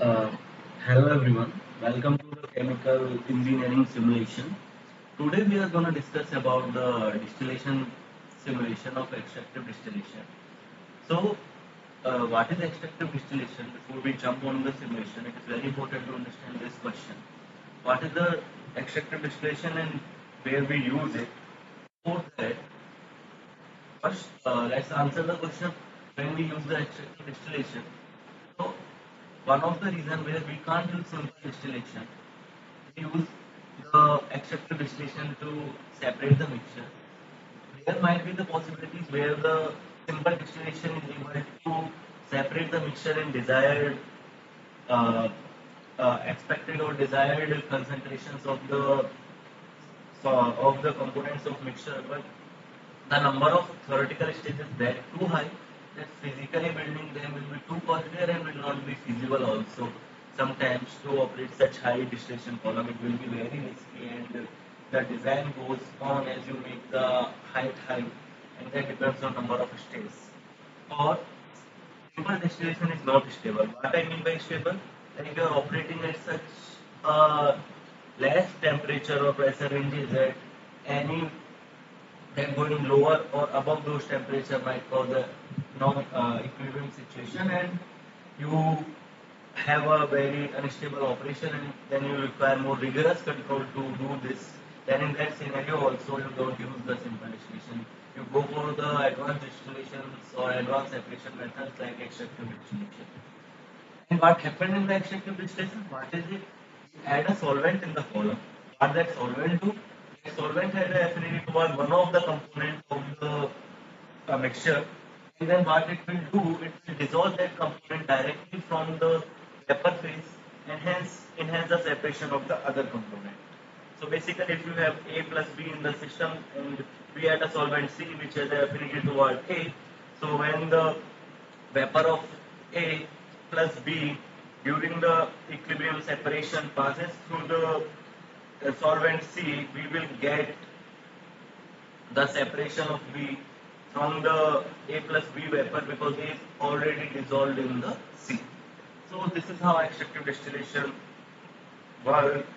Uh, Hello everyone, welcome to the chemical engineering simulation. Today we are going to discuss about the distillation simulation of extractive distillation. So, what is extractive distillation? Before we jump on the simulation, it is very important to understand this question. What is the extractive distillation and where we use it? For that, first let's answer the question when we use the extractive distillation. So, one of the reasons where we can't use simple distillation, we use the extractive distillation to separate the mixture. There might be the possibilities where the simple distillation is able to separate the mixture in desired, uh, expected or desired concentrations of the components of mixture, but the number of theoretical stages that too high that physically building them will be too costly and will not be feasible also. Sometimes to operate such high distillation column it will be very risky and the design goes on as you make the height high and that depends on number of stages. Or simple distillation is not stable. What I mean by stable? Like you are operating at such less temperature or pressure ranges that any then going lower or above those temperature might cause a non-equilibrium situation and you have a very unstable operation and then you require more rigorous control to do this. Then in that scenario also you don't use the simple distillation. You go for the advanced distillations or advanced separation methods like extractive distillation. And what happened in the extractive distillation? What is it? You add a solvent in the column. What that solvent do? The solvent had an affinity toward one of the components of the mixture. And then what it will do, it will dissolve that component directly from the vapor phase and hence enhance the separation of the other component. So basically if you have A plus B in the system and we add a solvent C which has an affinity toward A, so when the vapor of A plus B during the equilibrium separation passes through the solvent C, we will get the separation of B from the A plus B vapor because A is already dissolved in the C. So this is how extractive distillation works.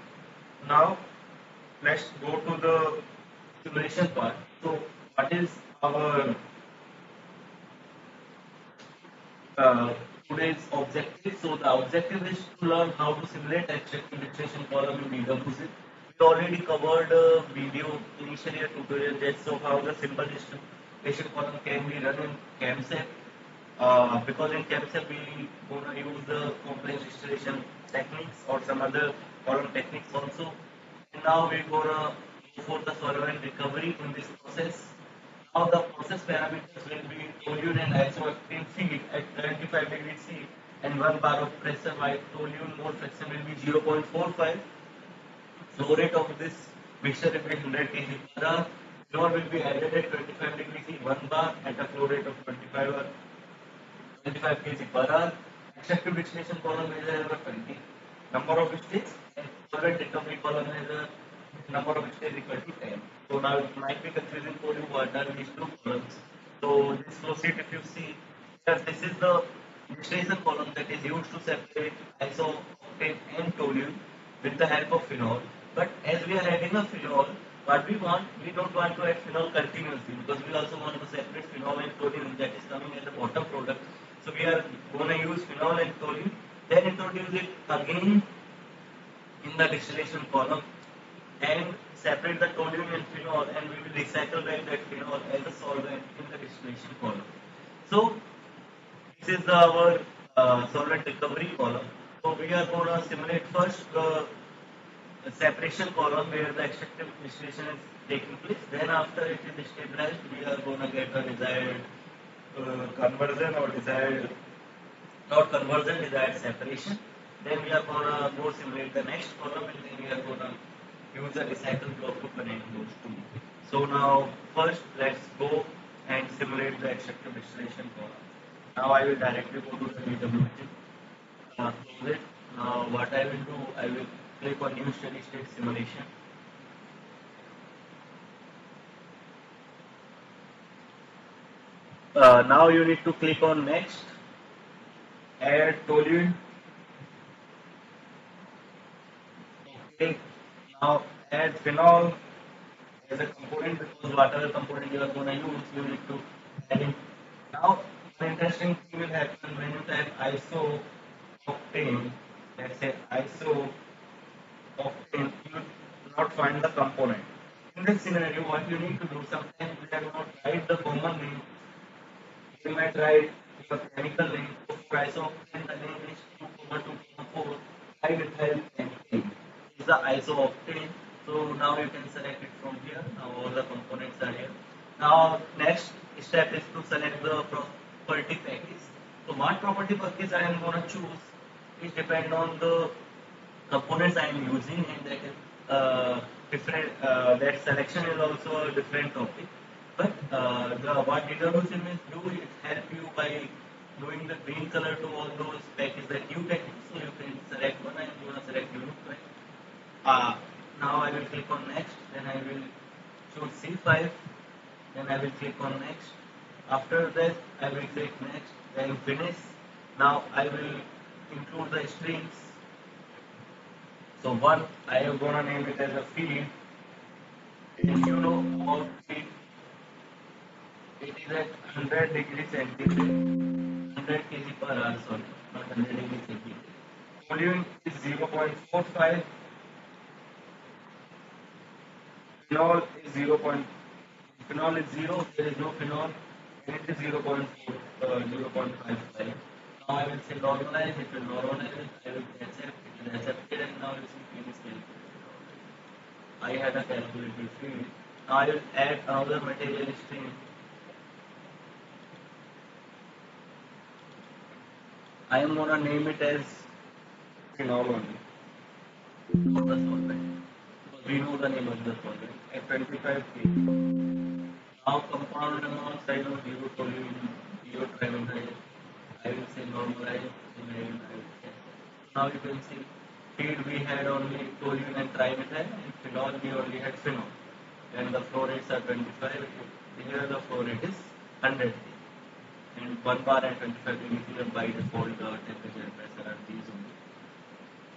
Now let's go to the simulation part. So what is our uh, today's objective? So the objective is to learn how to simulate extractive distillation column in DWSIM. We already covered a video, initially a tutorial just of how the simple distillation column can be run in CAMSAP. Because in CAMSAP we gonna use the complex distillation techniques or some other column techniques also. And now we're gonna go for the solvent recovery in this process. Now the process parameters will be toluene and isooctane feed at 75 degrees C and 1 bar of pressure while toluene mole fraction will be 0.45. Flow rate of this mixture will be 100 kg per hour. Phenol will be added at 25 degrees C, 1 bar at a flow rate of 25 kg per hour. Extractive distillation column is a 20 number of stages and solvent recovery column is a number of stages equal to 10. So now it might be confusing for you what are these two columns. So this flow sheet if you see, yes, this is the distillation column that is used to separate isooctane and toluene with the help of phenol. But as we are adding a phenol, what we want, we don't want to add phenol continuously because we also want to separate phenol and toluene that is coming as a bottom product. So we are going to use phenol and toluene, then introduce it again in the distillation column and separate the toluene and phenol and we will recycle back that phenol as a solvent in the distillation column. So this is our solvent recovery column. So we are going to simulate first the separation column where the extractive distillation is taking place. Then after it is stabilized, we are going to get a desired conversion or desired not conversion, desired separation. Then we are going to go simulate the next column and then we are going to use a recycle block to connect those two. So now first let's go and simulate the extractive distillation column. Now I will directly go to the DWSIM. Close it. Now what I will do, I will click on new steady state simulation. Now you need to click on next, add toluene, Okay, now add phenol as a component because whatever component you are going to use, you need to add it. Now, an interesting thing will happen when you type isooctane. Let's say isooctane, you will not find the component. In this scenario, what you need to do, sometimes we have not write the common name. You might write your chemical name. For isooctane, the name is 2,2,4 dimethyl pentane. Is the isooctane. So now you can select it from here. Now all the components are here. Now next step is to select the property package. So what property package I am going to choose is depend on the components I am using, and that is different. That selection is also a different topic. But what DWSIM is do is help you by doing the green color to all those packages that you can use. So you can select one. I am going to select Unique. Now I will click on next. Then I will choose C5. Then I will click on next. After that, I will click next. Then finish. Now I will include the strings. So one, I am gonna name it as a feed. If you know about feed, it is at 100 degrees centigrade, 100 kg per hour, sorry, not 100 degrees centigrade. Volume is 0.45. Phenol is 0. Phenol is 0, there is no phenol, and it is 0.55. Now I will say normalize, it will normalize, I will accept, it is accepted, and now you see finish calculated. I had a calculated field. Now I will add another material stream. I am gonna name it as phenol only. Not the solvent. Because we know the name of the solvent. At 25 kg. Now compound amounts I know zero toluene, zero trimethyl. I will say normalize and I will say. Now you can see feed we had only toluene and trimethyl, and phenol we only had phenol. And the flow rates are 25. Here the flow rate is 100. And 1 bar and 25 millimeter by default the temperature and pressure are these only.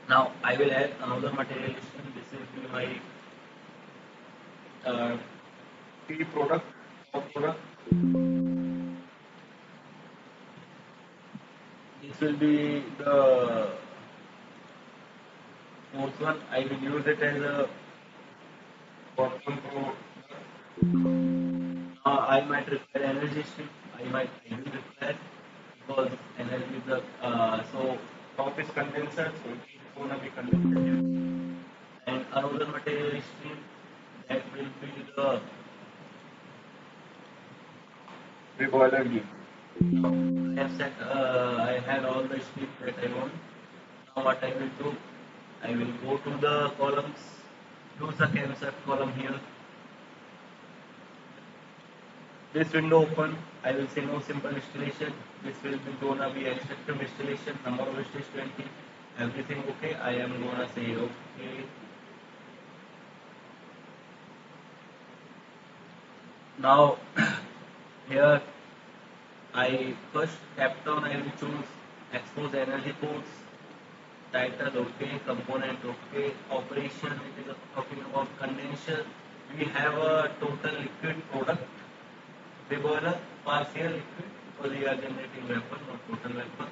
Now I will add another material stream. This is my tea product or product. This will be the fourth one. I will use it as a bottom pro. I might require energy stream. I will require because energy is the so top is condenser, so it is gonna be condenser here. And another material stream that will be the reboiler unit. I have set I had all the streams that I want. Now what I will do, I will go to the columns, use the concept column here. This window open, I will say no simple distillation. This will be gonna be extractive distillation, number of stage 20, everything okay. I am gonna say okay. Now here I first tap down, I will choose expose energy codes, title okay, component okay, operation it is talking about condenser. We have a total liquid product. Reboiler partial liquid because we are generating vapor, not total vapor.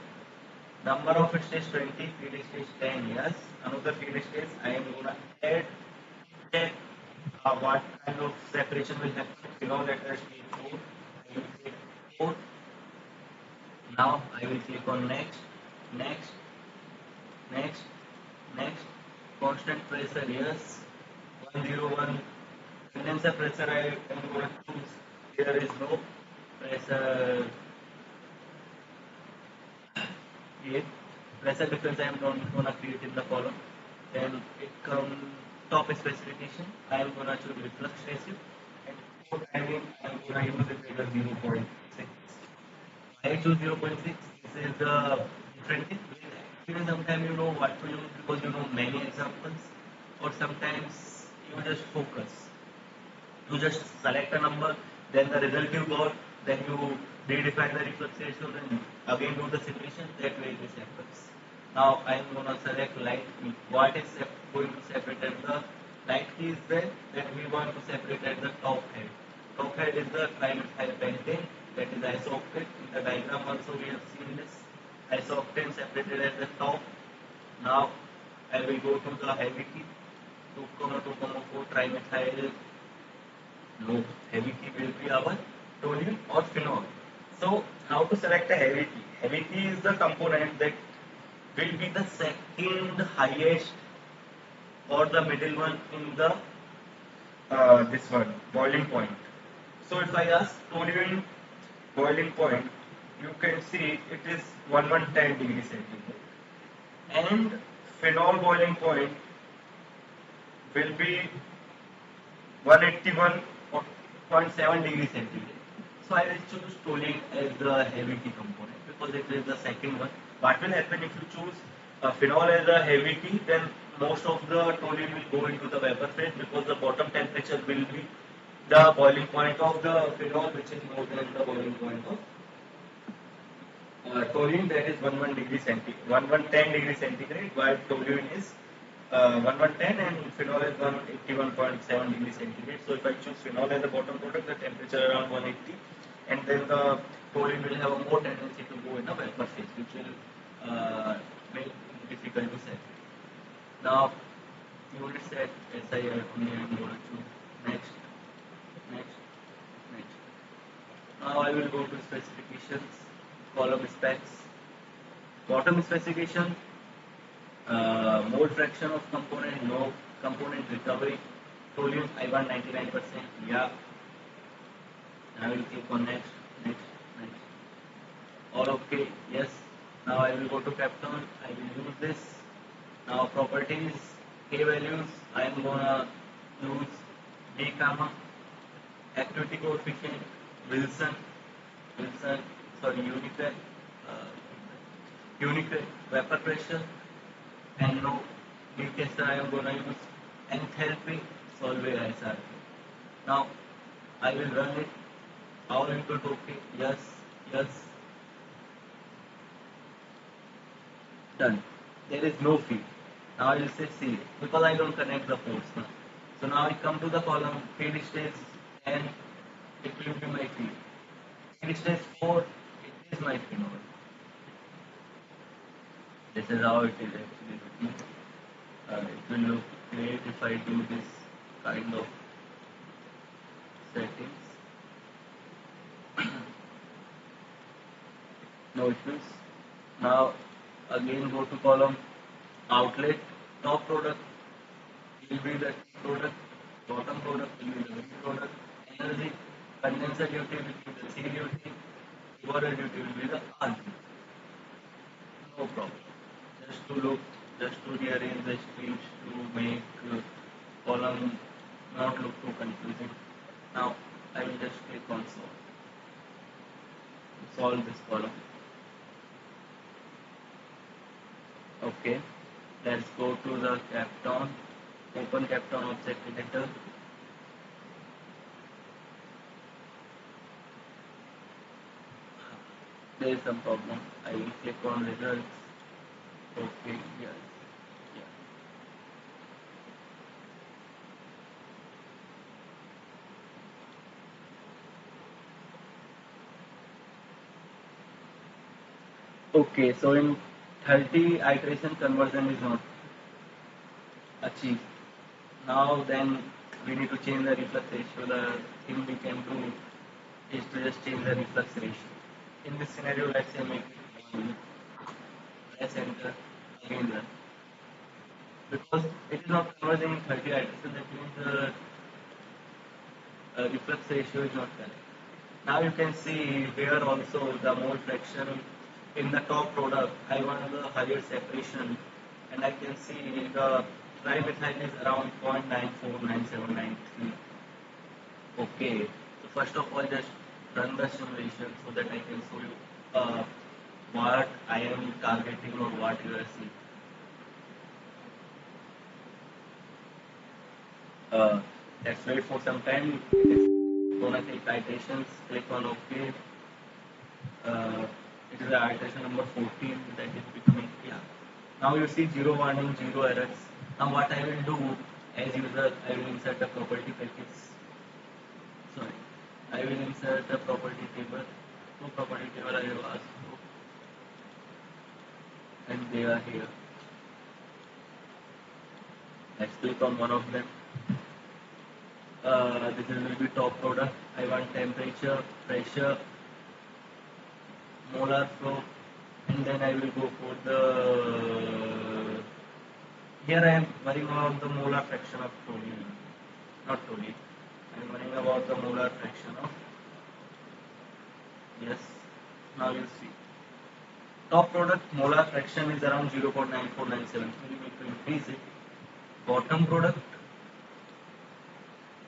Number of stage 20, feed stage 10, yes. Another feed stage, I am going to add check what kind of separation will happen. Below letter stage 4, I will click 4. Now I will click on next, next, next, next. Constant pressure, yes. 101. Condenser pressure, I am going to choose. There is no pressure. Create pressure difference. I am not gonna create in the column. Then it comes top specification. I am gonna choose reflux ratio, and for timing I am gonna use it as 0.6. I choose 0.6. This is the different thing. Actually, sometimes you know what to use because you know many examples, or sometimes you just focus. You just select a number, then the result you got, then you redefine the reflex ratio, then again do the simulation. That way this happens. Now I am gonna select light key. What is going to separate at the light key is there that we want to separate at the top head. Top head is the trimethyl pentane, that is isooctane. In the diagram also we have seen this isooctane separated at the top. Now I will go to the heavy key 2,2,4 trimethyl. No, heavy key will be our toluene or phenol. So how to select a heavy key? Heavy key is the component that will be the second highest or the middle one in the this one boiling point. So if I ask toluene boiling point, you can see it is 1110 degrees centigrade, and phenol boiling point will be 181.7 degrees centigrade. So I will choose toluene as the heavy key component because it is the second one. What will happen if you choose phenol as a heavy key? Then most of the toluene will go into the vapor phase because the bottom temperature will be the boiling point of the phenol, which is more than the boiling point of toluene, that is 1110 degrees centigrade, while toluene is 1110 and phenol is 181.7 degrees centigrade. So if I choose phenol as the bottom product, the temperature around 180, and then the toluene will have a more tendency to go in a vapor phase, which will make it difficult to set. Now, unit set SI I am going to choose next, next, next. Now I will go to specifications, column specs, bottom specification, mole fraction of component, no component recovery, toluene I want 99%, yeah. I will click on next, next, next. All okay, yes. Now I will go to Capton, I will use this. Now properties, K values, I am gonna use D comma, activity coefficient, Wilson, unique vapor pressure, and no leakage I am gonna use enthalpy, Solvent SRP. Now I will run it, all input okay, yes, yes, done. There is no feed. Now I will say C because I don't connect the ports now. So now I come to the column feed stage and it will be my feed. Feed stage 4, it is my phenol. This is how it is actually looking. It will look great if I do this kind of settings. No issues. Now again go to column outlet, top product will be the product, bottom product will be the B product, energy, condenser duty will be the C duty, water duty will be the R duty. No problem. Just to look, just to rearrange the streams to make column not look too confusing. Now I will just click on solve this column. Okay, let's go to the Capton, open Capton object editor. There is some problem. I will click on results. Okay, yes, yeah. Okay, so in 30 iteration conversion is not achieved. Now then we need to change the reflux ratio. The thing we can do is to just change the reflux ratio. In this scenario, let's say make it 1, press enter, again run. Because it is not converging in 30 iteration, that means the reflux ratio is not correct. Now you can see here also the mole fraction in the top product. I want the higher separation, and I can see the trimethyl is around 0.949793. Okay, so first of all, just run the simulation so that I can show you what I am targeting or what you are seeing. Let's wait for some time. It's gonna take iterations. Click on OK. It is the iteration number 14 that is becoming, yeah. Now you see zero warning, zero errors. Now what I will do, as usual, I will insert the property package. Sorry, I will insert the property table. Two property table I have asked for, and they are here. Let's click on one of them. This will be top product. I want temperature, pressure, molar flow, and then I will go for the. Here I am worrying about the molar fraction of toluene, not toluene. I am worrying about the molar fraction of. Yes. Now you see. Top product molar fraction is around 0.9497. We need to increase it. Bottom product,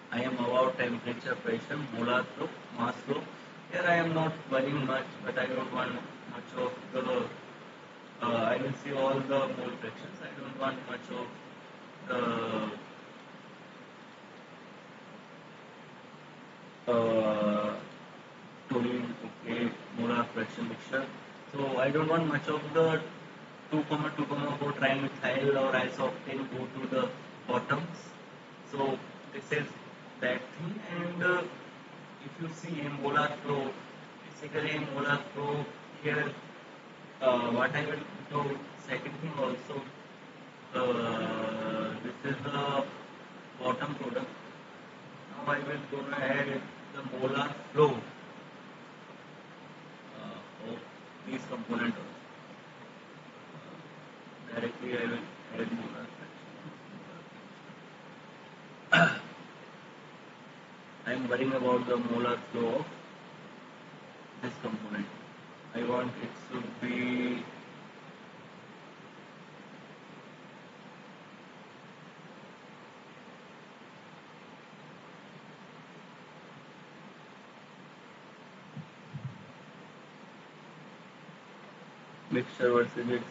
I am about temperature, pressure, molar flow, mass flow. Here I am not worrying much, but I don't want much of the. I will see all the mole fractions. I don't want much of the toluene, okay, molar fraction mixture. So I don't want much of the 2,2,4 trimethyl or isooctane go to the bottoms. So this is that thing. And if you see molar flow, basically molar flow here, what I will do, second thing also, this is the bottom product. Now I will gonna add the molar flow of these components also. Directly I will add molar fraction. I am worrying about the molar flow of this component. I want it should be mixture versus its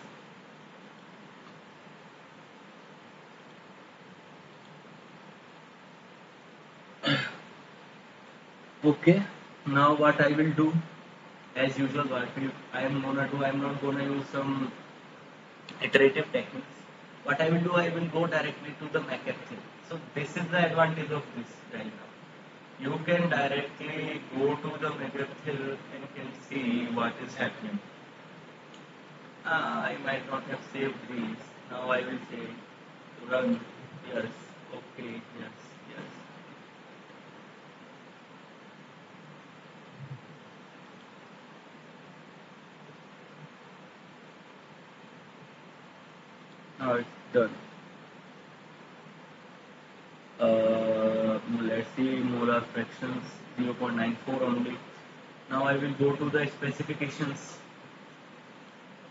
okay. Now what I will do, as usual, I am gonna do, I am not gonna use some iterative techniques. What I will do, I will go directly to the McAfee. So this is the advantage of this right now. You can directly go to the McAfee and can see what is happening. I might not have saved these. Now I will say run. Yes. Okay. Yes. Yes. Now it's done. Let's see molar fractions 0.94 only. Now I will go to the specifications.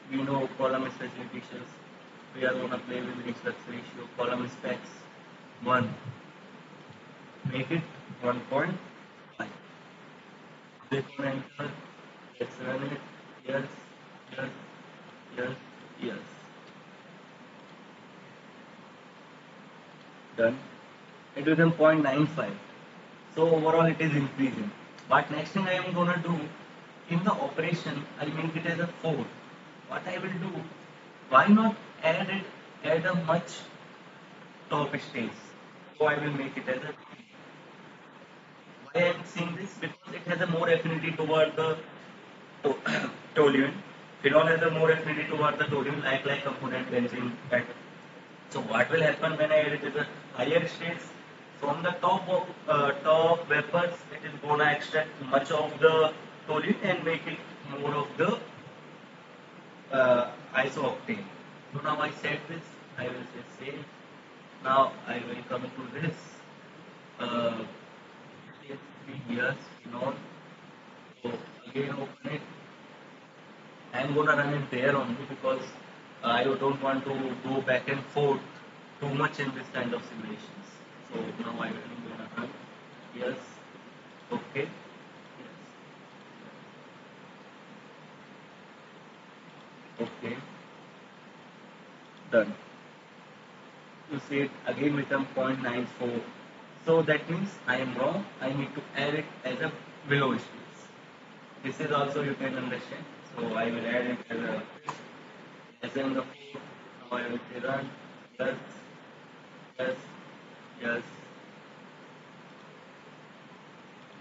We know column specifications. We are going to play with reflux ratio. Column specs 1. Make it 1.5. Click on enter. Let's run it. Yes, yes, yes, yes. Done. It became 0.95. So overall it is increasing. But next thing I am gonna do in the operation, I'll make it as a 4. What I will do, why not add it at a much top stage? So I will make it as a. Why I am saying this? Because it has a more affinity toward the toluene. Phenol has a more affinity toward the toluene like component benzene. Right? So what will happen when I add it as a higher stage? From the top vapors, it is gonna extract much of the toluene and make it more of the isooctane. So now I set this. I will say save. Now I will come to this. Uh, yes, phenol. So again open it. I am gonna run it there only because I don't want to go back and forth too much in this kind of simulations. So now I am gonna run. Yes. Okay. Yes. Okay. Done. You see it again become 0.94. So that means I am wrong. I need to add it as a below space. This is also you can understand. So I will add it as in the Now I will say run. Yes, yes, yes.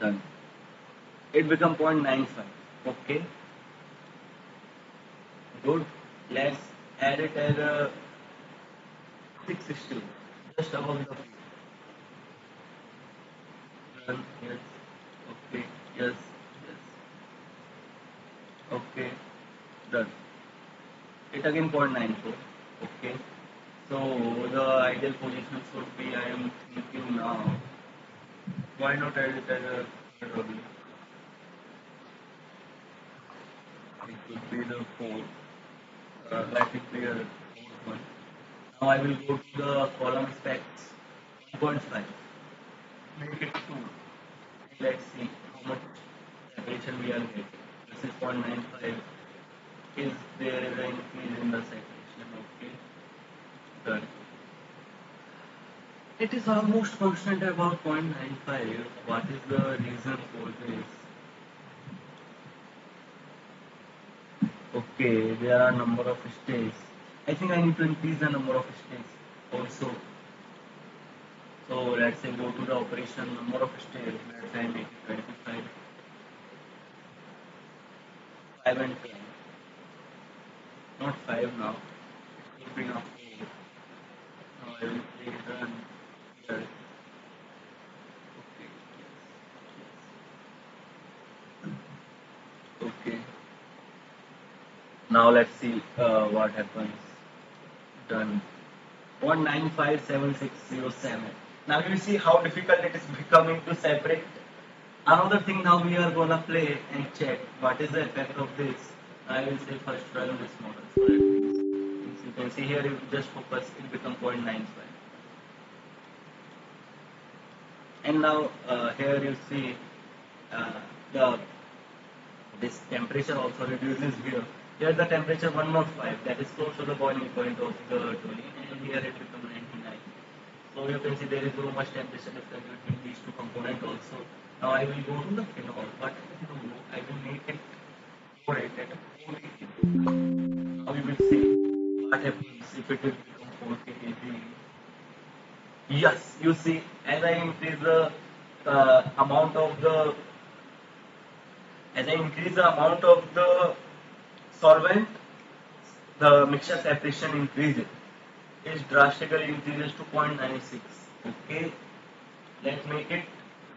Done. It become 0.95. Okay, good. Let's add it as a 660, just above the field. Done. Yes. Okay. Yes. Yes. Okay. Done. It again 0.94. Okay. So the ideal position should be, I am thinking now, why not add it as a third only? It could be the fourth. Let it be a fourth one. Now I will go to the column specs 1.5. Make it 2. Let's see how much separation we are getting. This is 0.95. Is there is an increase in the separation? Okay. Done. It is almost constant about 0.95. What is the reason for this? Okay, there are number of stages. I think I need to increase the number of stages also. So let's say go to the operation number of stages. Let's say I make it 25, 5 and 10. Not 5 now. It could be now 4. Now I will play run here. Okay, yes, okay. Now let's see what happens. Done. 1957607. Now you see how difficult it is becoming to separate. Another thing, now we are gonna play and check what is the effect of this. I will say first run this model. So let me see. You can see here, if you just focus, it become 0.95. And now here you see uh, the this temperature also reduces here. Here the temperature 105, that is close to the boiling point of the toluene, and here it becomes 99. So you can see there is so much temperature difference between these two components also. Now I will go to the phenol. What I will do, I will make it chlorate at 4 kg. Now we will see what happens if it will become 4 kg. Yes, you see, as I increase the amount of the as I increase the amount of the solvent, the mixture separation increases. It drastically increases to 0.96. Okay, let's make it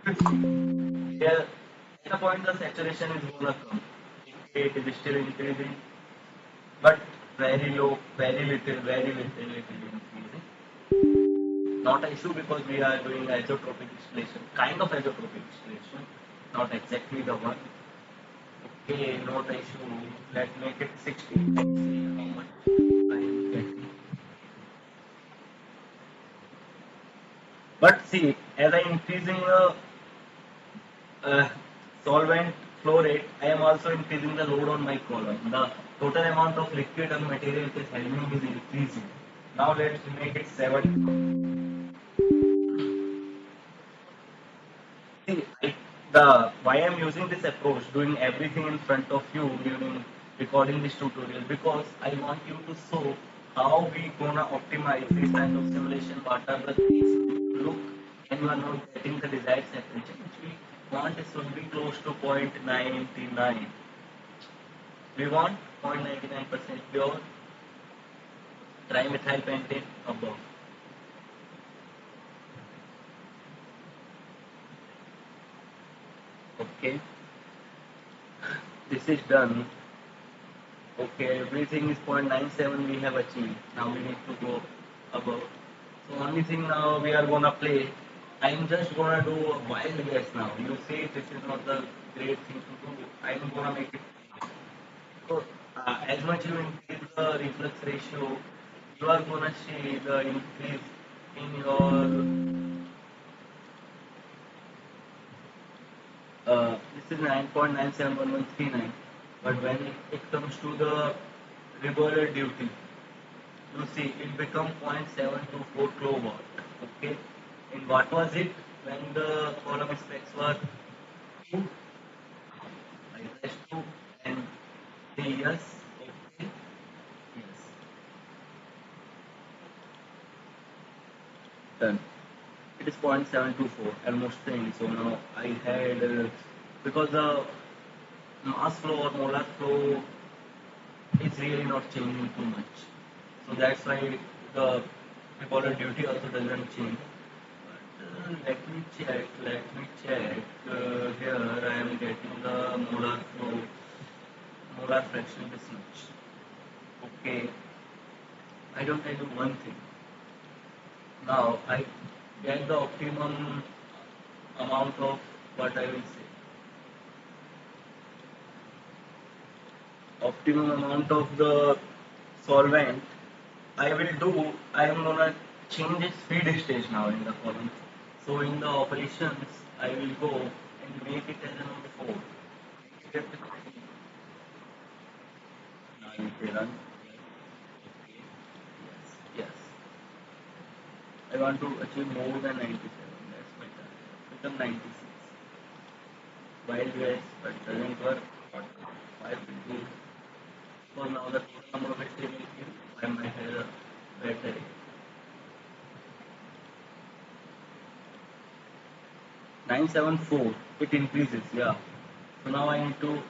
50. Here, at the point the saturation is gonna come. Okay, it is still increasing, but very low, very little increasing. Not an issue because we are doing azeotropic distillation, kind of azeotropic distillation, not exactly the one. Okay, not an issue. Let's make it 60. Let's see how much I am getting. But see, as I increasing the uh, solvent flow rate, I am also increasing the load on my column. The total amount of liquid and material it is handling is increasing. Now let's make it 7. See, why I am using this approach, doing everything in front of you during recording this tutorial, because I want you to show how we gonna optimize this kind of simulation. What are the things to look, and you are not getting the desired separation, which we want it should be close to 0.99. We want 0.99% pure trimethyl pentane above. Okay, this is done. Okay, everything is 0.97 we have achieved. Now we need to go above. So only thing now we are gonna play. I'm just gonna do a wild guess now. You see, this is not the great thing to do. I'm gonna make it. So as much you increase the reflux ratio, you are gonna see the increase in your. This is 9.971139. But when it comes to the regular duty, you see it become 0.724 kilowatt. Okay, and what was it when the column specs were 2? I press 2 and say yes. Okay, yes. Done. It is 0.724, almost same. So now I had, because the mass flow or molar flow is really not changing too much. So that's why the reported duty also doesn't change. But let me check. Here I am getting the molar flow, molar fraction this much. Okay, I don't tell you one thing. Now I get the optimum amount of what I will say. Optimum amount of the solvent I am gonna change its feed stage now in the column. So in the operations, I will go and make it as a node 4. Step 3. Now you can run. Okay. Yes, yes. I want to achieve more than 97. That's my target. Become 96. Wild west, but doesn't work. But I will do. So now the total number of stages is I might have a better 974. It increases, yeah. So now I need to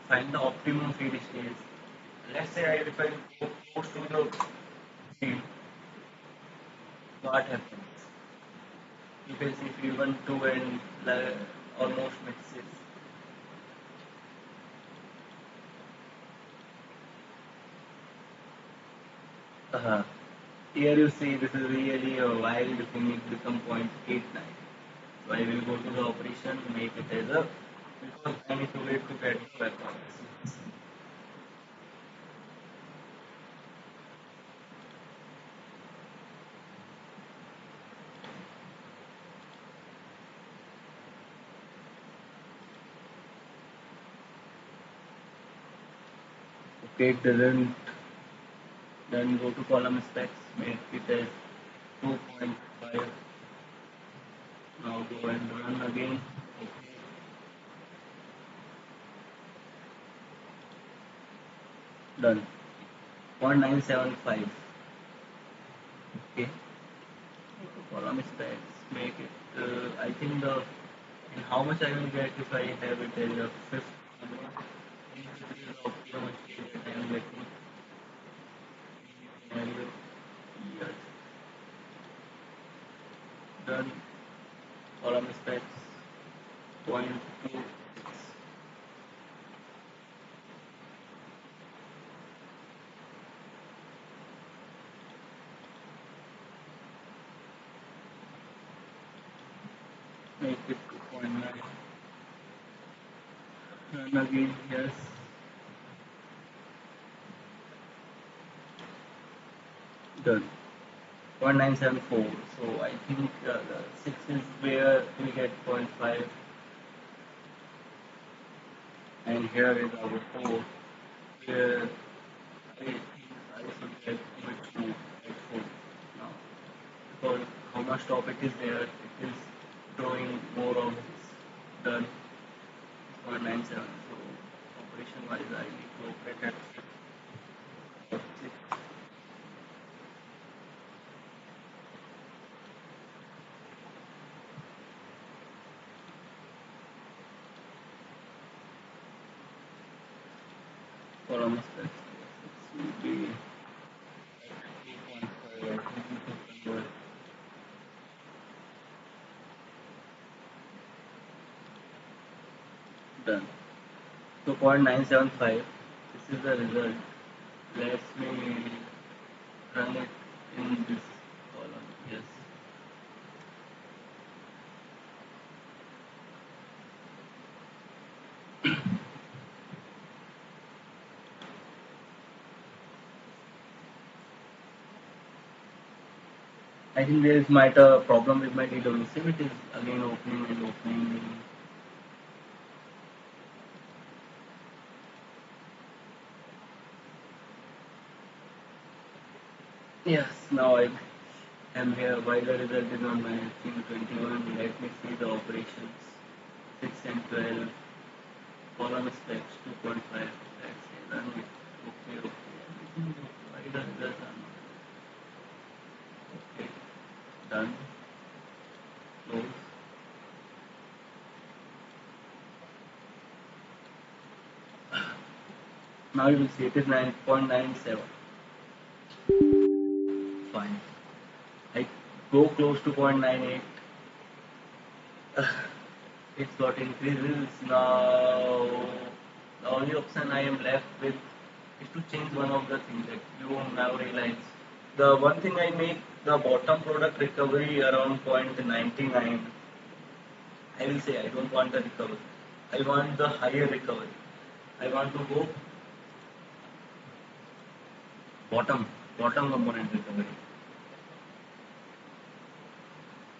find the optimum feed stage. Let's say if I go close to the feed, what happens? You can see V1, 2 and almost mixes. Uh-huh. Here you see this is really a wild thing, it become 0.89. So I will go to the operation, make it as a, because I need to wait to get the performance. Okay, it doesn't, then go to column specs, make it as 2.5. Now go and run again. Okay, done. 0.975. Okay, column specs, make it. I think the and how much I will get if I have it as a fifth number. This is the optimum state that I am getting. Scenario. Yes, done. Column specs. 0.26. Make it 2.9. Run again. Yes, done. 0.974. So I think the 6 is where we get zero point 0.5, and here is our 4, where I think I should get bit 2 at 4 now, because how much topic is there, it is drawing more of this. Done. 0.97. So operation wise I need to operate at 6. Column specs. 6 will be 3.5. I think we can convert. Done. So 0.975. This is the result. Let me run it in this column. Yes. I think there is might a problem with my DWSIM. It is again opening and opening. Yes, now I am here. Why the result is on my team 21? Let me see the operations. 6 and 12. Column specs 2.5. Let's say run it. Okay, okay. Everything is okay. Why the results are not okay? done. Close. Now you will see it is 9.97. Fine. I go close to 0.98. It's got increases now. The only option I am left with is to change one of the things that you now realize. The one thing I make the bottom product recovery around 0.99. I will say I don't want the recovery. I want the higher recovery. I want to go bottom component recovery.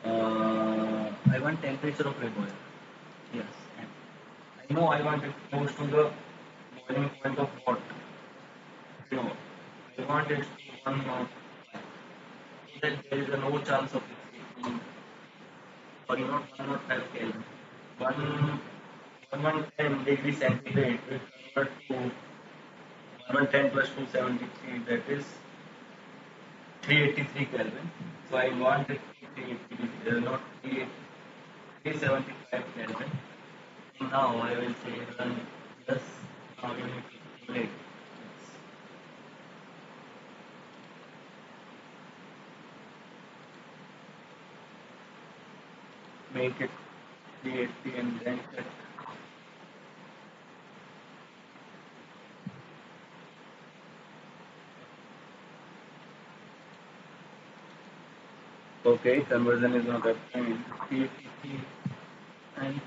I want temperature of recovery. Yes. And I know I want it close to the boiling point of hot. No. I want it to 1 so that there is no chance of it being or not 105 Kelvin. 110 degrees centigrade will convert to 110 plus 273, that is 383 Kelvin. So I want it to be 383, not 375 Kelvin. Now I will say run this. Now you need to simulate. Make it 380 and then check. Okay, conversion is not happening. 383 and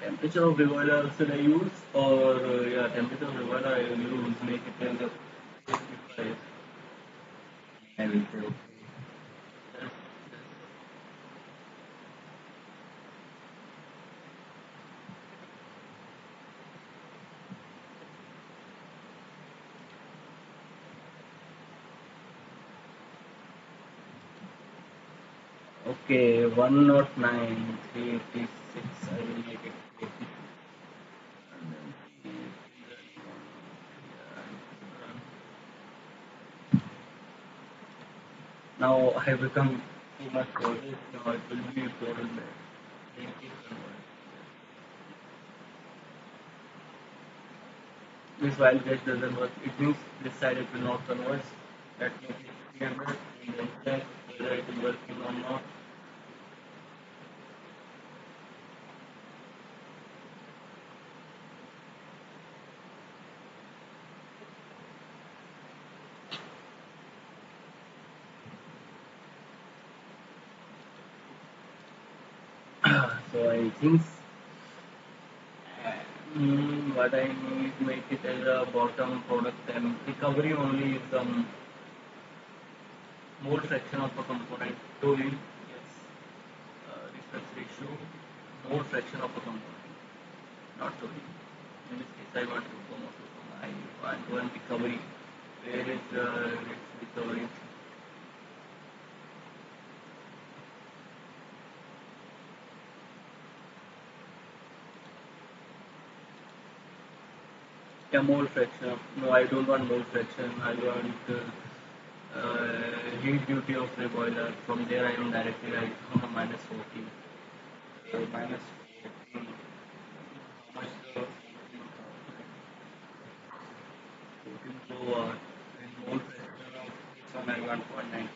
temperature of reboiler should I use or yeah, temperature of reboiler I will use, make it as a 55. I will say okay. Okay, 109, 386, I will make it 80. Now I have become too much coded, now it will be total bad. This while gauge doesn't work, it means this side it will not converge. That makes it 300 and then check whether it is working or not. So I think what I need make it as a bottom product and recovery only is mole fraction of a component. Toluene, yes. Research ratio, mole fraction of a component, not toluene. In this case, I want to come also from I want one recovery. Where is its recovery? Yeah, mole fraction. No, I don't want mole fraction. I want heat duty of the boiler. From there, I am directly right on minus 14. Minus 14. How much the 14 kilowatt and mole fraction of this one I want 0.99.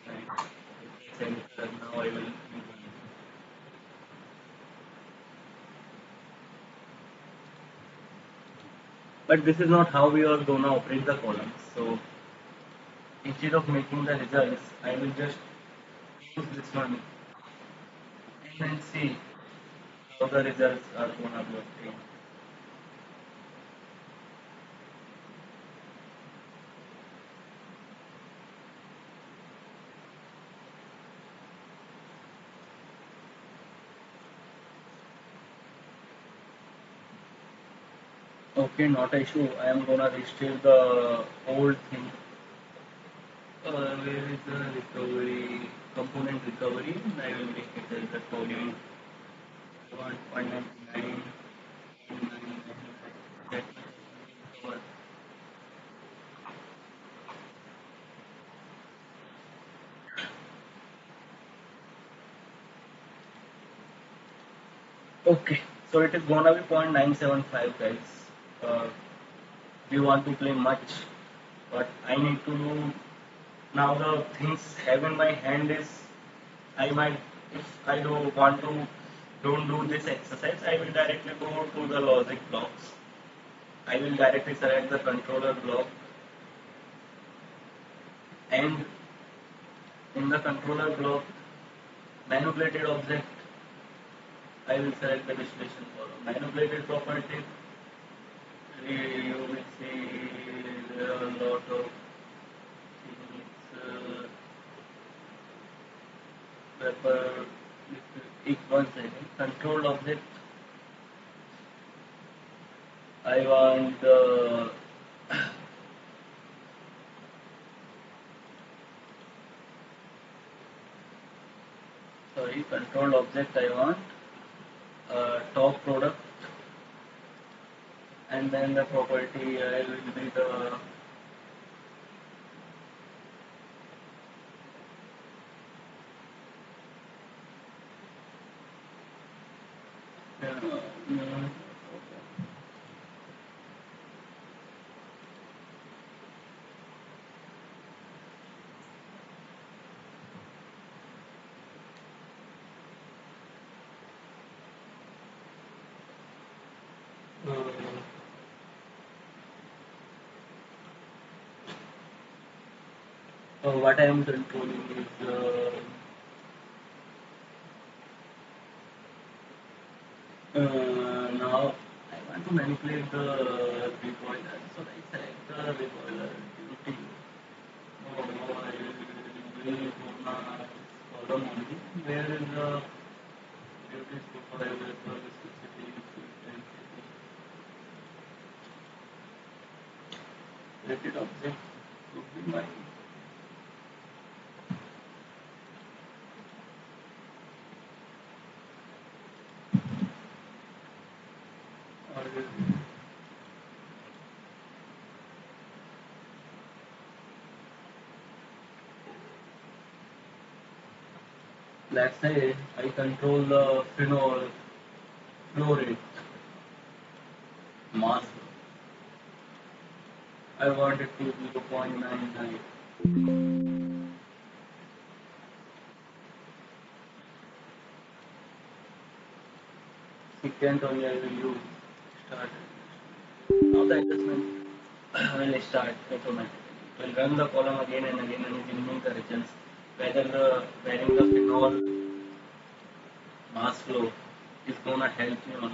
Enter. Now I will use one. But this is not how we are gonna operate the columns. So instead of making the results, I will just use this one and then see how the results are gonna be obtained. Okay, not an issue. I am gonna restrict the old thing. Where is the recovery component recovery? I will make it as the volume 1.99. Okay, so it is gonna be 0.975 guys. Uh, we want to play much, but I need to do now. The things have in my hand is I might, if I don't do this exercise, I will directly go to the logic blocks. I will directly select the controller block, and in the controller block, manipulated object, I will select the distillation column. Manipulated property, you will see there are a lot of things, paper, each one second. Control object, I want the sorry, control object, I want top product, and then the property I will be the uh, what I am controlling is now I want to manipulate the recoiler, so I select the recoiler duty. No, I will go column only. Where is the duties recoiler viscosity, intensity, related object would be my or let's say I control the phenol flow rate, mass. I want it to be 0.99. Second only I will use start. Now the adjustment will start automatically. It will run the column again and again and give me the results whether the varying the phenol mass flow is gonna help me or not.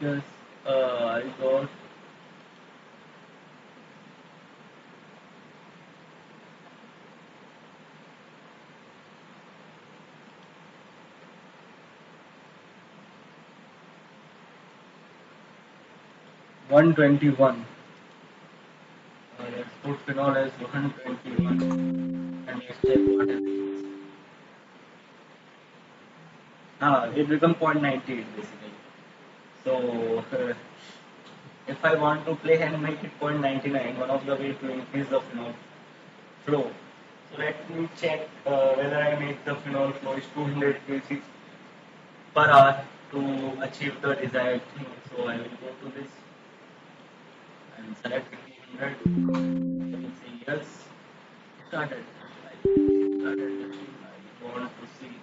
Yes, I got 121. Let's put phenol as 121 and let's check what happens. It becomes 0.98 basically. So if I want to play and make it 0.99, one of the way to increase the phenol flow. So let me check whether I make the phenol flow is 200 kg per hour to achieve the desired thing. So I will go to this and select 300. I will say yes. Started. I started. I want to see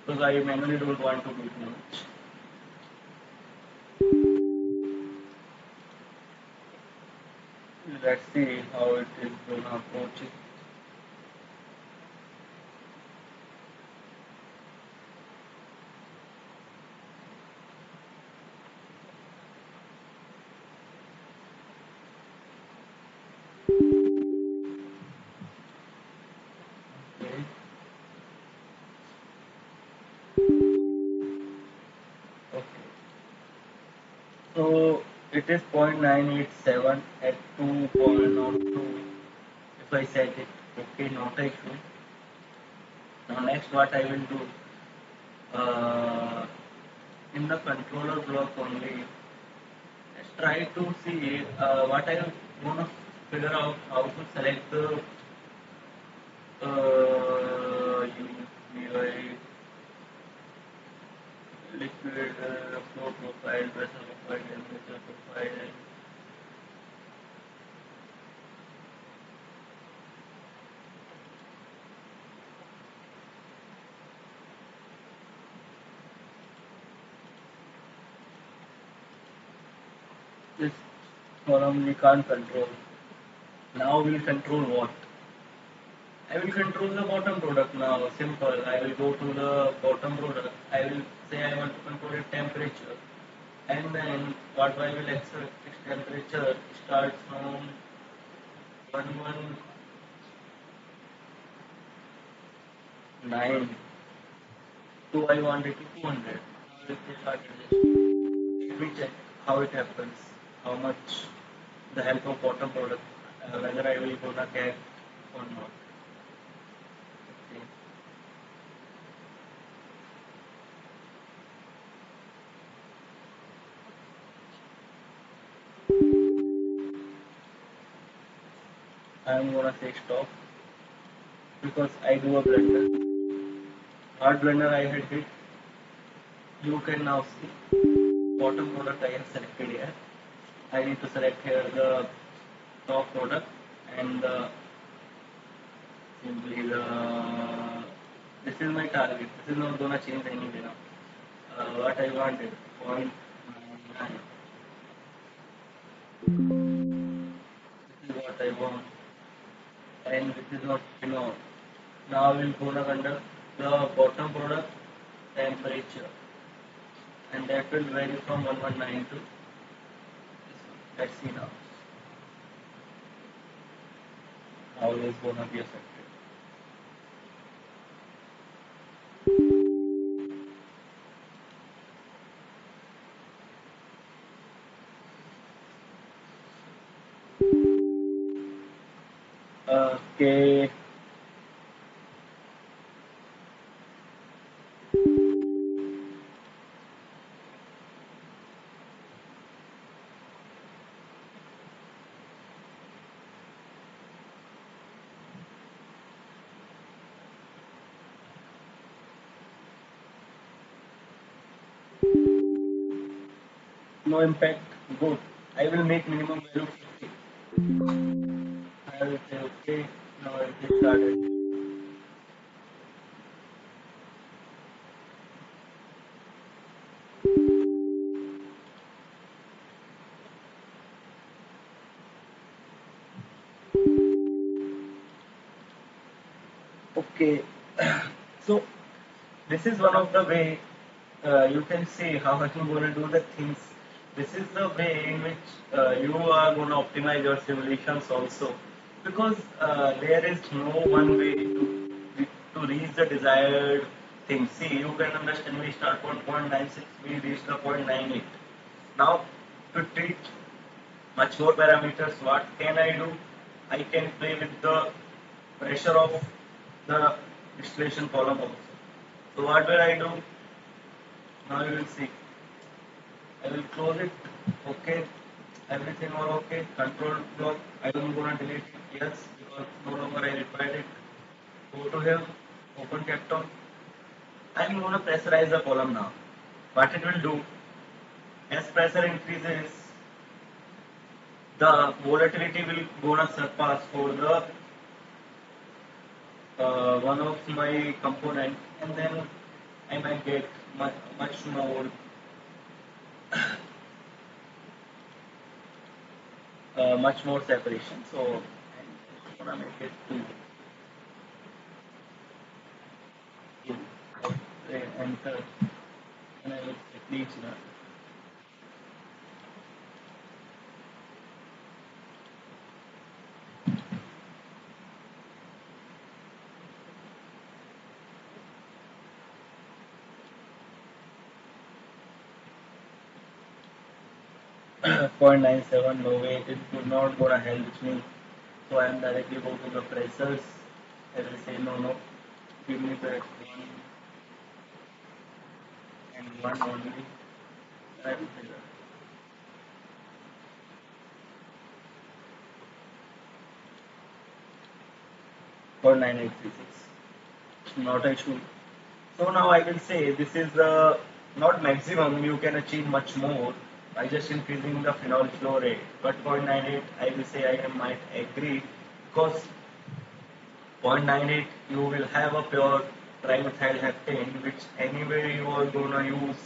because I manually don't want to do too much. Let's see how it is gonna approach it. Okay. So it is 0.987 at 2.02 if I set it. Okay, not an issue. Now next what I will do, uh, in the controller block only, let's try to see what I want to figure out how to select the UVI liquid flow profile, pressure profile, temperature profile. This column we can't control. Now we'll control what? I will control the bottom product now. Simple. I will go to the bottom product. I will say I want to control its temperature. And then what I will accept its temperature starts from 119 to I want it to 200. Now if they start adjusting, let me check how it happens, how much the help of bottom product, whether I will gonna get or not. Okay. I am gonna say stop because I do a blender. Hard blender I had hit. You can now see bottom product I have selected here. I need to select here the top product and simply this is my target. This is not gonna change anyway now. What I wanted 0.99. This is what I want, and this is not phenol. Now we'll gonna conduct the bottom product temperature, and that will vary from 119 to this one. Let's see now how it is gonna be affected. Okay. No impact. Good. I will make minimum value 50. I will say okay. Now it is started. Okay. So this is one of the way you can see how I'm going to do the things. This is the way in which you are going to optimize your simulations also, because there is no one way to reach the desired thing. See, you can understand we start from 0.96, we reach the 0.98. Now to treat much more parameters, what can I do? I can play with the pressure of the distillation column also. So what will I do? Now you will see. I will close it. Okay. Everything all okay. Control block. I am gonna delete it. Yes, because no longer I required it. Go to here. Open capstone. I am gonna pressurize the column now. What it will do? As pressure increases, the volatility will gonna surpass for the one of my component, and then I might get much more much more separation. So I'm gonna make it to enter, and I will click now. 0.97, no way, it is not gonna help me. So I am directly go to the pressures. I will say no, give me the one and one only. I will say that 0.9836. Not a issue. So now I will say this is the not maximum, you can achieve much more by just increasing the phenol flow rate. But 0.98, I will say I might agree because 0.98 you will have a pure trimethylheptane which anyway you are gonna use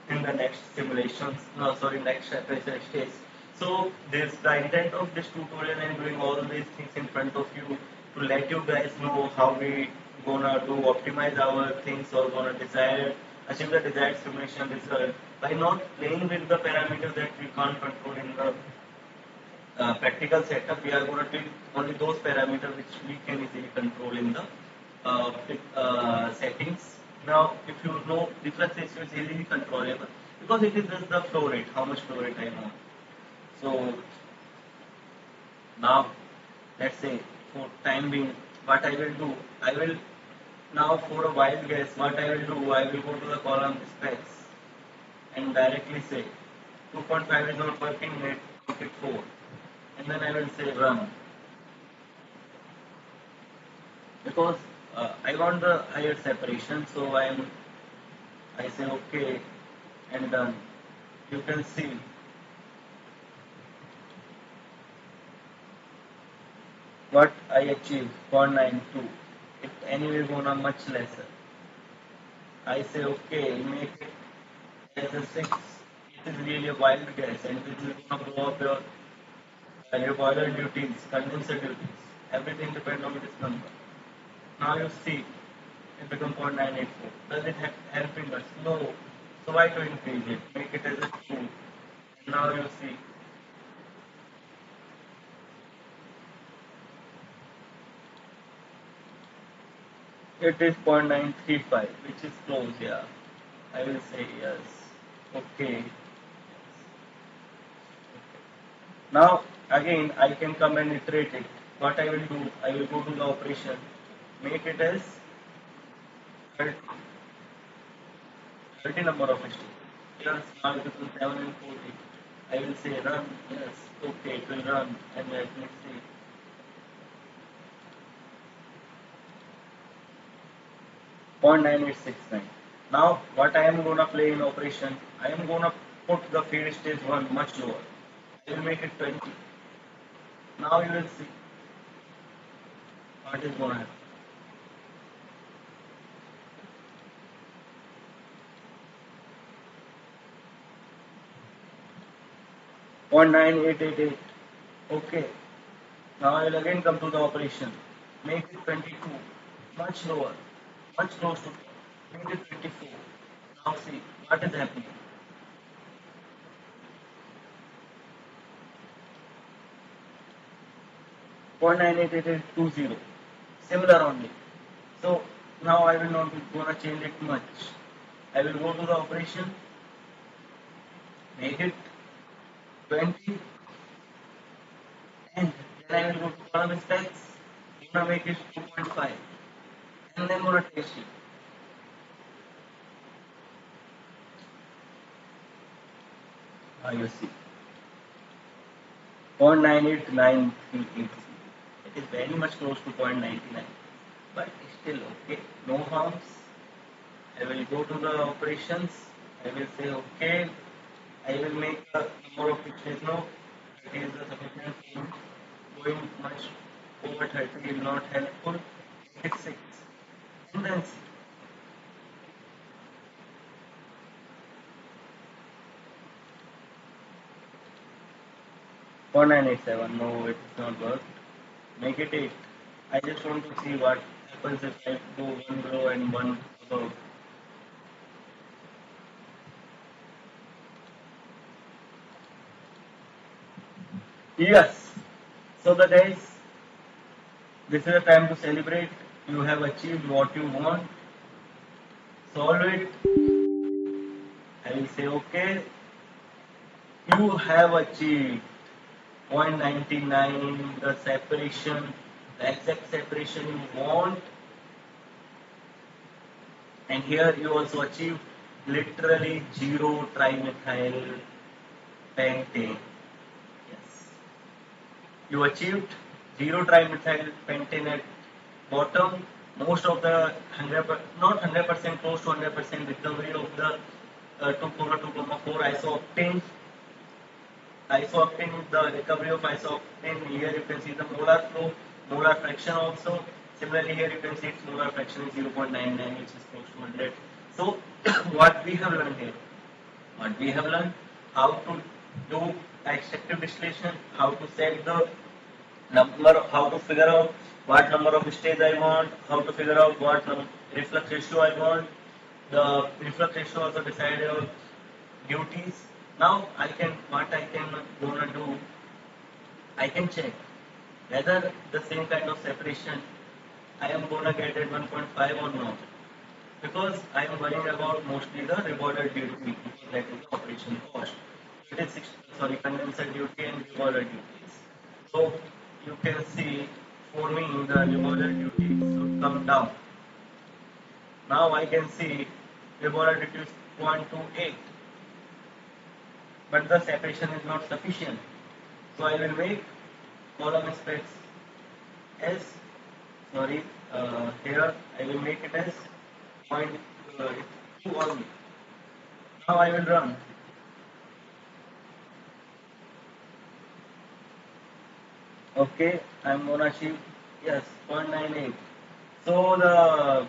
in the next simulations, no sorry, next pressure stage. So this the intent of this tutorial and doing all these things in front of you to let you guys know how we gonna do optimize our things or gonna decide achieve the desired simulation result by not playing with the parameters that we can't control in the practical setup. We are going to take only those parameters which we can easily control in the settings. Now, if you know difference ratio is easily controllable because it is just the flow rate, how much flow rate I want. So now, let's say for time being, what I will do, I will now for a wild guess, what I will do, I will go to the column specs and directly say 2.5 is not working, make it 4. And then I will say run because I want the higher separation, so I say okay and done. You can see what I achieved 0.92. It anyway gonna much lesser. I say okay, make it as a 6. It is really a wild guess and this is gonna blow up your boiler duties, condenser duties. Everything depends on this number. Now you see it become 0.984. Does it helping us? No. So why to increase it? Make it as a 2. And now you see it is 0.935, which is close, yeah. I will say yes. Okay. Now again I can come and iterate it. What I will do, I will go to the operation, make it as 30, 30 number of stages. Yes, now it becomes 7 and 40. I will say run, yes, okay, it will run and let me see. 0.9869. Now what I am gonna play in operation, I am gonna put the feed stage 1 much lower. I will make it 20. Now you will see what is gonna happen. 0.9888. Okay. Now I will again come to the operation. Make it 22. Much lower. Much close to. Make it 24. Now see what is happening. 0.988820. Similar only. So now I will not be gonna change it much. I will go to the operation, make it 20, and then I will go to column specs, gonna make it 2.5, and then gonna test it. Now you see 0.989383. It is very much close to 0.99, but still okay. No harms. I will go to the operations. I will say okay. I will make a number of pictures now. It is the sufficient thing. Going much over 30 is not helpful. Make it 6. And then see. 0.987. No, it is not work. Make it 8. I just want to see what happens if I do one below and one above. Yes. So the guys, this is the time to celebrate. You have achieved what you want. Solve it. I will say okay. you have achieved 0.99, the separation, the exact separation you want, and here you also achieve literally 0 trimethyl pentane. Yes, you achieved 0 trimethyl pentane at bottom. Most of the 100, not 100%, close to 100% recovery of the 2,4 isooctane. Isooctane, the recovery of isooctane. Here you can see the molar flow, molar fraction also. Similarly, here you can see its molar fraction is 0.99, which is close to 100. So, what we have learned here? What we have learned, how to do extractive distillation, how to set the number, how to figure out what number of stage I want, how to figure out what reflux ratio I want. The reflux ratio also decide your duties. Now what I can gonna do, I can check whether the same kind of separation I am gonna get at 1.5 or not, because I am worrying about mostly the rewarded duty, that is the operation cost. It is condenser duty and rewarded duties. So you can see for me the rewarded duty should come down. Now I can see rewarded duty is 0.28, but the separation is not sufficient. So I will make column specs as, here I will make it as point uh, 2 only. Now I will run. Okay, I'm gonna achieve, yes, 0.98. So the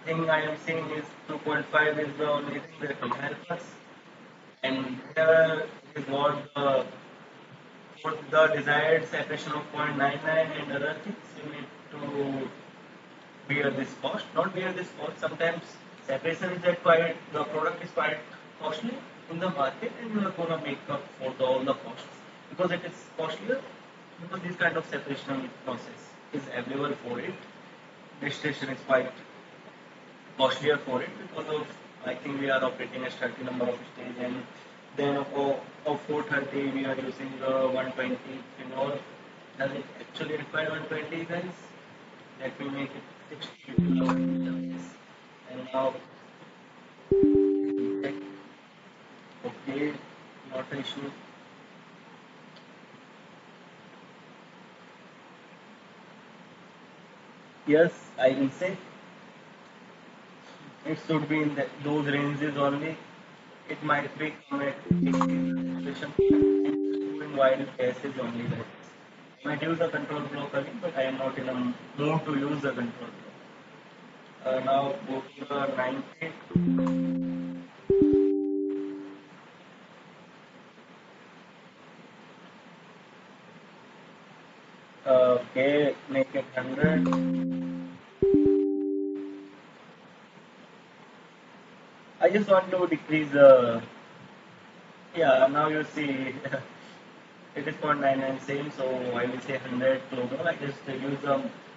thing I am seeing is 2.5 is the only thing that will help us. And here is what the desired separation of 0.99 and other things you need to bear this cost. Not bear this cost. Sometimes separation is that quite, the product is quite costly in the market, and you are gonna make up for all the costs because it is costlier, because this kind of separation process is available for it. Distillation is quite costlier for it because of, I think we are operating a certain number of stage, and then of 430 we are using the 120 phenol. Does it actually require 120, guys? Let me make it 60 and now check. Okay, not an issue. Yes, I will say it should be in those ranges only. It might be come at in wild cases only. That I might use a control block again, but I am not in a mood to use the control block. Now go to the 90. Okay, make it 100. I just want to decrease the. Yeah, now you see it is 0.99 same, so I will say 100 closer. I just use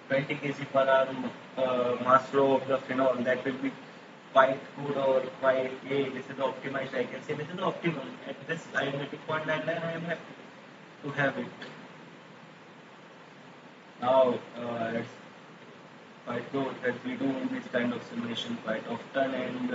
20 kg per hour mass flow of the phenol. That will be quite good, or quite, hey, this is optimized. I can say this is optimal. At this I am getting 0.99. I am happy to have it. Now it's quite good that we do this kind of simulation quite often, and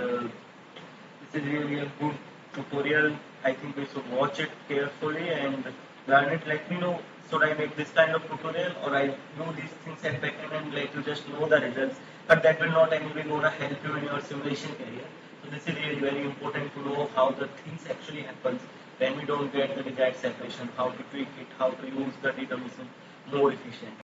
this is really a good tutorial. I think we should watch it carefully and learn it. Let me know, should I make this kind of tutorial, or I do these things at backend and let you just know the results. But that will not anyway gonna help you in your simulation career. So this is really very important to know how the things actually happens when we don't get the desired separation, how to tweak it, how to use the DWSIM more efficient.